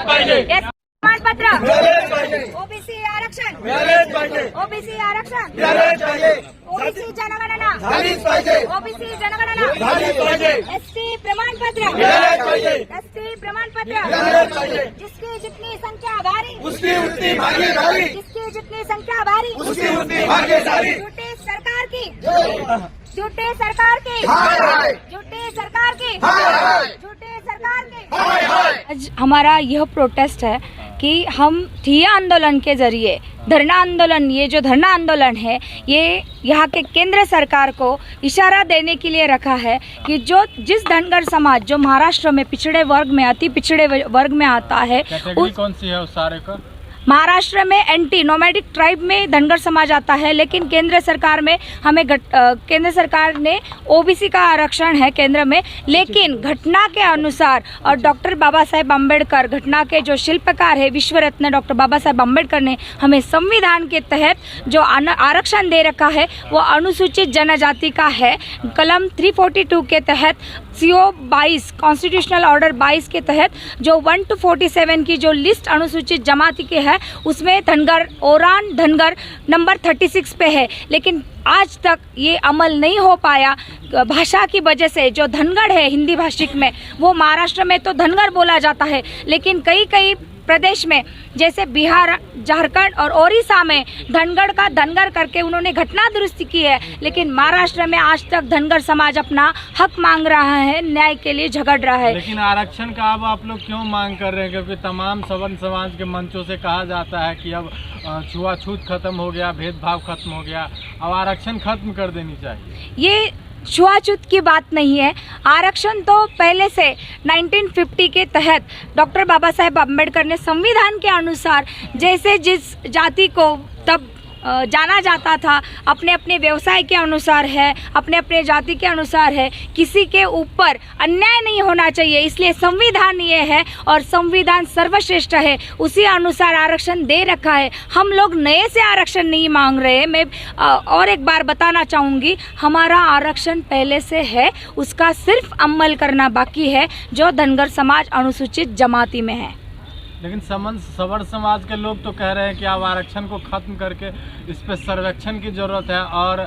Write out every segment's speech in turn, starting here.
प्रमाण पत्र, ओबीसी आरक्षण, ओबीसी आरक्षण, ओबीसी जनगणना, ओबीसी जनगणना, एसटी प्रमाण पत्र, एसटी प्रमाण पत्र, जिसकी जितनी संख्या भारी उसकी उतनी भागीदारी, जिसकी जितनी संख्या भारी उसकी उतनी भागीदारी। झूठी सरकार की, झूठी सरकार की, झूठी सरकार की, झूठी सरकार की। आज हमारा यह प्रोटेस्ट है कि हम ठिया आंदोलन के जरिए धरना आंदोलन, ये जो धरना आंदोलन है ये यहाँ के केंद्र सरकार को इशारा देने के लिए रखा है कि जिस धनगर समाज जो महाराष्ट्र में पिछड़े वर्ग में, अति पिछड़े वर्ग में आता है, कौन सी है उस सारे का? महाराष्ट्र में एंटी नोमैडिक ट्राइब में धनगर समाज आता है, लेकिन केंद्र सरकार में हमें केंद्र सरकार ने ओबीसी का आरक्षण है केंद्र में, लेकिन घटना के अनुसार और डॉक्टर बाबा साहेब अम्बेडकर घटना के जो शिल्पकार है विश्व रत्न डॉक्टर बाबा साहेब अम्बेडकर ने हमें संविधान के तहत जो आरक्षण दे रखा है वो अनुसूचित जनजाति का है। कलम 342 के तहत CO 22 कॉन्स्टिट्यूशनल ऑर्डर 22 के तहत जो 1 to 47 की जो लिस्ट अनुसूचित जमाती की है उसमें धनगर ओरान धनगर नंबर 36 पे है, लेकिन आज तक ये अमल नहीं हो पाया भाषा की वजह से। जो धनगढ़ है हिंदी भाषिक में वो महाराष्ट्र में तो धनगर बोला जाता है, लेकिन कई प्रदेश में जैसे बिहार, झारखंड और ओडिशा में धनगढ़ का धनगर करके उन्होंने घटना दुरुस्ती की है, लेकिन महाराष्ट्र में आज तक धनगर समाज अपना हक मांग रहा है, न्याय के लिए झगड़ रहा है। लेकिन आरक्षण का अब आप लोग क्यों मांग कर रहे हैं? क्योंकि तमाम सवर्ण समाज के मंचों से कहा जाता है कि अब छुआछूत खत्म हो गया, भेदभाव खत्म हो गया, अब आरक्षण खत्म कर देनी चाहिए। ये छुआछूत की बात नहीं है। आरक्षण तो पहले से 1950 के तहत डॉक्टर बाबा साहेब अम्बेडकर ने संविधान के अनुसार जैसे जिस जाति को तब जाना जाता था अपने अपने व्यवसाय के अनुसार है, अपने अपने जाति के अनुसार है, किसी के ऊपर अन्याय नहीं होना चाहिए, इसलिए संविधान ये है और संविधान सर्वश्रेष्ठ है, उसी अनुसार आरक्षण दे रखा है। हम लोग नए से आरक्षण नहीं मांग रहे। मैं और एक बार बताना चाहूँगी, हमारा आरक्षण पहले से है, उसका सिर्फ अमल करना बाकी है जो धनगर समाज अनुसूचित जमाती में है। लेकिन सवर्ण समाज के लोग तो कह रहे हैं कि अब आरक्षण को खत्म करके इस पर सर्वेक्षण की जरूरत है और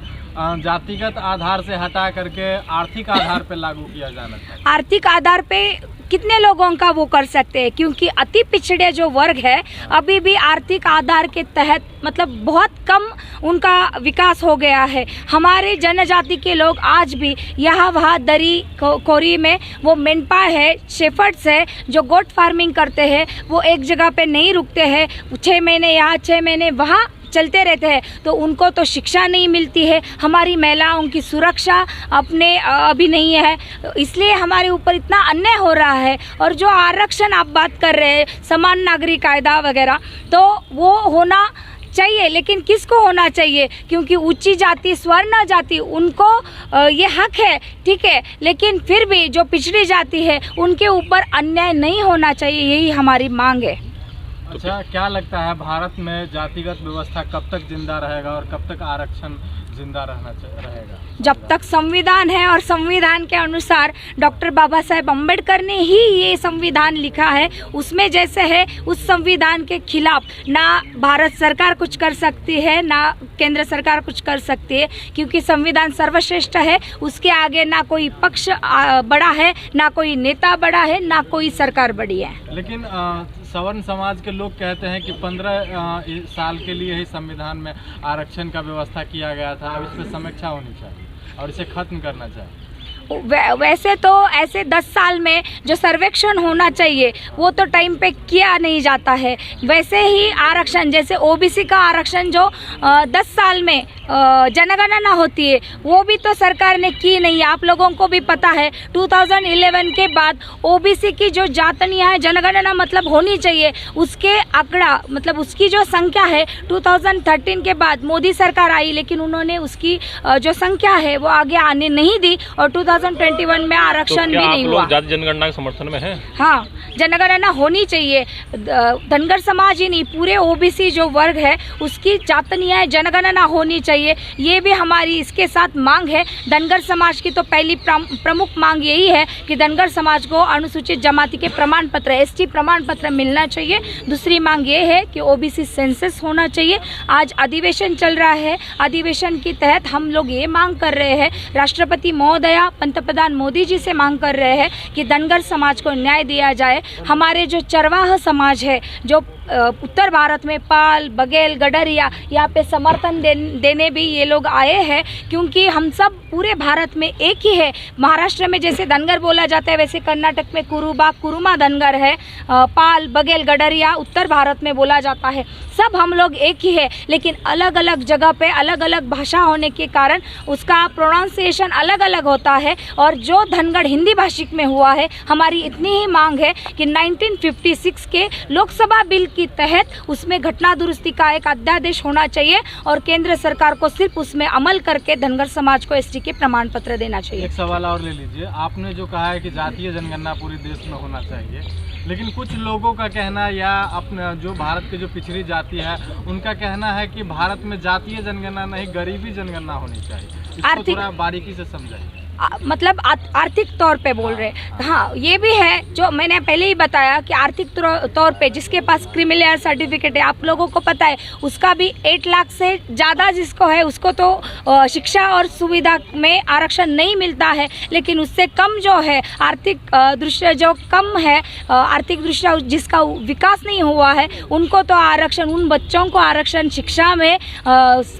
जातिगत आधार से हटा करके आर्थिक आधार पर लागू किया जाना चाहिए। आर्थिक आधार पे कितने लोगों का वो कर सकते हैं, क्योंकि अति पिछड़े जो वर्ग है अभी भी आर्थिक आधार के तहत मतलब बहुत कम उनका विकास हो गया है। हमारे जनजाति के लोग आज भी यहाँ वहाँ दरी खोरी में वो मेंढपाल है, शेफर्ड्स है जो गोट फार्मिंग करते हैं, वो एक जगह पे नहीं रुकते हैं, 6 महीने यहाँ 6 महीने वहाँ चलते रहते हैं, तो उनको तो शिक्षा नहीं मिलती है। हमारी महिलाओं की सुरक्षा अपने अभी नहीं है, इसलिए हमारे ऊपर इतना अन्याय हो रहा है। और जो आरक्षण आप बात कर रहे हैं, समान नागरिक कायदा वगैरह, तो वो होना चाहिए, लेकिन किसको होना चाहिए? क्योंकि ऊंची जाति, स्वर्ण जाति, उनको ये हक है, ठीक है, लेकिन फिर भी जो पिछड़ी जाति है उनके ऊपर अन्याय नहीं होना चाहिए, यही हमारी मांग है। अच्छा, क्या लगता है भारत में जातिगत व्यवस्था कब तक जिंदा रहेगा और कब तक आरक्षण जिंदा रहेगा? जब तक संविधान है और संविधान के अनुसार डॉक्टर बाबा साहेब अम्बेडकर ने ही ये संविधान लिखा है, उसमें जैसे है उस संविधान के खिलाफ ना भारत सरकार कुछ कर सकती है ना केंद्र सरकार कुछ कर सकती है, क्योंकि संविधान सर्वश्रेष्ठ है, उसके आगे ना कोई पक्ष बड़ा है, ना कोई नेता बड़ा है, ना कोई सरकार बड़ी है। लेकिन सवर्ण समाज के लोग कहते हैं कि 15 साल के लिए ही संविधान में आरक्षण का व्यवस्था किया गया था, अब इस पर समीक्षा होनी चाहिए और इसे खत्म करना चाहिए। वैसे तो ऐसे 10 साल में जो सर्वेक्षण होना चाहिए वो तो टाइम पे किया नहीं जाता है। वैसे ही आरक्षण जैसे ओबीसी का आरक्षण जो 10 साल में जनगणना होती है वो भी तो सरकार ने की नहीं। आप लोगों को भी पता है 2011 के बाद ओबीसी की जो जातनियाँ है जनगणना मतलब होनी चाहिए, उसके आंकड़ा मतलब उसकी जो संख्या है 2013 के बाद मोदी सरकार आई, लेकिन उन्होंने उसकी जो संख्या है वो आगे आने नहीं दी और 2021 में आरक्षण भी नहीं हुआ। जाति जनगणना के समर्थन में है? हाँ, जनगणना होनी चाहिए। धनगर समाज ही नहीं, पूरे ओबीसी जो वर्ग है उसकी जात न्याय जनगणना होनी चाहिए। ये भी हमारी इसके साथ मांग है। धनगर समाज की तो पहली प्रमुख मांग यही है कि धनगर समाज को अनुसूचित जमाती के प्रमाण पत्र, एसटी प्रमाण पत्र मिलना चाहिए। दूसरी मांग ये है कि ओबीसी सेंसस होना चाहिए। आज अधिवेशन चल रहा है, अधिवेशन के तहत हम लोग ये मांग कर रहे हैं, राष्ट्रपति महोदया, पंतप्रधान मोदी जी से मांग कर रहे हैं कि धनगर समाज को न्याय दिया जाए। हमारे जो चरवाह समाज है, जो उत्तर भारत में पाल, बघेल, गडरिया, यहाँ पे समर्थन देने भी ये लोग आए हैं, क्योंकि हम सब पूरे भारत में एक ही है। महाराष्ट्र में जैसे धनगर बोला जाता है, वैसे कर्नाटक में कुरुबा, कुरुमा धनगर है, पाल, बघेल, गडरिया उत्तर भारत में बोला जाता है। सब हम लोग एक ही है, लेकिन अलग अलग जगह पे अलग अलग भाषा होने के कारण उसका प्रोनाउंसिएशन अलग अलग होता है। और जो धनगढ़ हिंदी भाषिक में हुआ है, हमारी इतनी ही मांग है कि 1956 के लोकसभा बिल के तहत उसमें घटना दुरुस्ती का एक अध्यादेश होना चाहिए और केंद्र सरकार को सिर्फ उसमें अमल करके धनगर समाज को एसटी के प्रमाण पत्र देना चाहिए। एक सवाल और ले लीजिए, आपने जो कहा है कि जातीय जनगणना पूरे देश में होना चाहिए, लेकिन कुछ लोगों का कहना या अपने जो भारत के जो पिछड़ी जाति है उनका कहना है कि भारत में जातीय जनगणना नहीं, गरीबी जनगणना होनी चाहिए। इसको थोड़ा बारीकी से समझाइए। मतलब आर्थिक तौर पे बोल रहे हैं। हाँ, ये भी है, जो मैंने पहले ही बताया कि आर्थिक तौर पे जिसके पास क्रीमिलियर सर्टिफिकेट है, आप लोगों को पता है, उसका भी 8 लाख से ज़्यादा जिसको है उसको तो शिक्षा और सुविधा में आरक्षण नहीं मिलता है। लेकिन उससे कम जो है, आर्थिक दृष्टि जो कम है, आर्थिक दृष्टि जिसका विकास नहीं हुआ है, उनको तो आरक्षण, उन बच्चों को आरक्षण शिक्षा में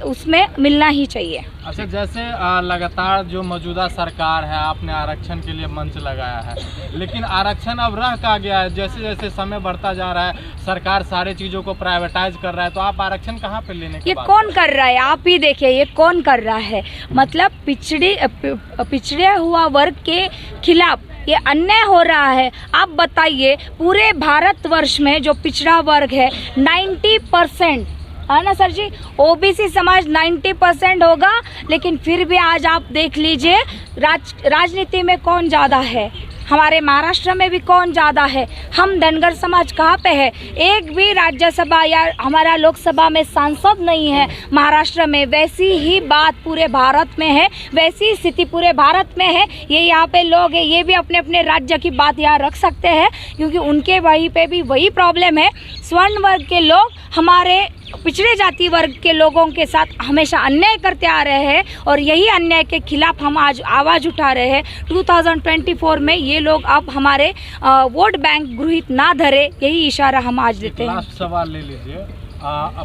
उसमें मिलना ही चाहिए। अच्छा, जैसे लगातार जो मौजूदा सरकार है, आपने आरक्षण के लिए मंच लगाया है, लेकिन आरक्षण अब रह का गया है। जैसे जैसे समय बढ़ता जा रहा है, सरकार सारे चीज़ों को प्राइवेटाइज कर रहा है, तो आप आरक्षण कहाँ पे लेने की बात? ये कौन कर रहा है? आप ही देखिए, ये कौन कर रहा है? मतलब पिछड़े हुआ वर्ग के खिलाफ ये अन्याय हो रहा है। आप बताइए, पूरे भारतवर्ष में जो पिछड़ा वर्ग है 90% है ना सर जी, ओबीसी समाज 90% होगा, लेकिन फिर भी आज आप देख लीजिए राजनीति में कौन ज़्यादा है। हमारे महाराष्ट्र में भी कौन ज़्यादा है? हम धनगर समाज कहाँ पे है? एक भी राज्यसभा या हमारा लोकसभा में सांसद नहीं है महाराष्ट्र में। वैसी ही बात पूरे भारत में है, वैसी स्थिति पूरे भारत में है। ये यहाँ पे लोग हैं, ये भी अपने अपने राज्य की बात यहाँ रख सकते हैं, क्योंकि उनके वहीं पे भी वही प्रॉब्लम है। स्वर्ण वर्ग के लोग हमारे पिछड़े जाति वर्ग के लोगों के साथ हमेशा अन्याय करते आ रहे हैं, और यही अन्याय के खिलाफ हम आज आवाज़ उठा रहे हैं। 2024 में ये लोग अब हमारे वोट बैंक गृहित ना धरे, यही इशारा हम आज देते हैं। लास्ट सवाल ले लीजिए।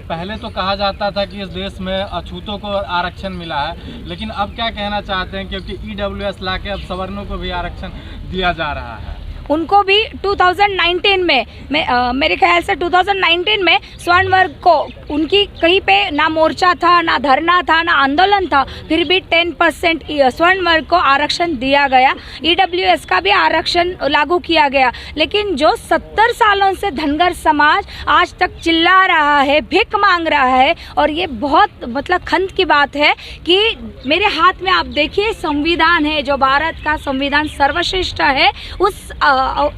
पहले तो कहा जाता था कि इस देश में अछूतों को आरक्षण मिला है, लेकिन अब क्या कहना चाहते हैं, क्योंकि EWS ला के अब सवर्णों को भी आरक्षण दिया जा रहा है? उनको भी 2019 में मेरे ख्याल से 2019 में स्वर्ण वर्ग को उनकी कहीं पे ना मोर्चा था, ना धरना था, ना आंदोलन था, फिर भी 10% स्वर्ण वर्ग को आरक्षण दिया गया। EWS का भी आरक्षण लागू किया गया। लेकिन जो 70 सालों से धनगर समाज आज तक चिल्ला रहा है, भीख मांग रहा है, और ये बहुत मतलब खंत की बात है कि मेरे हाथ में आप देखिए संविधान है, जो भारत का संविधान सर्वश्रेष्ठ है,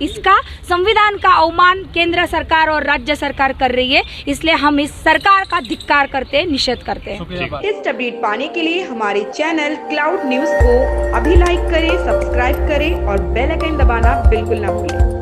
इसका संविधान का अवमान केंद्र सरकार और राज्य सरकार कर रही है। इसलिए हम इस सरकार का धिक्कार करते हैं, निषेध करते हैं। इस अपडेट पाने के लिए हमारे चैनल क्लाउड न्यूज को अभी लाइक करें, सब्सक्राइब करें और बेल आइकन दबाना बिल्कुल ना भूलें।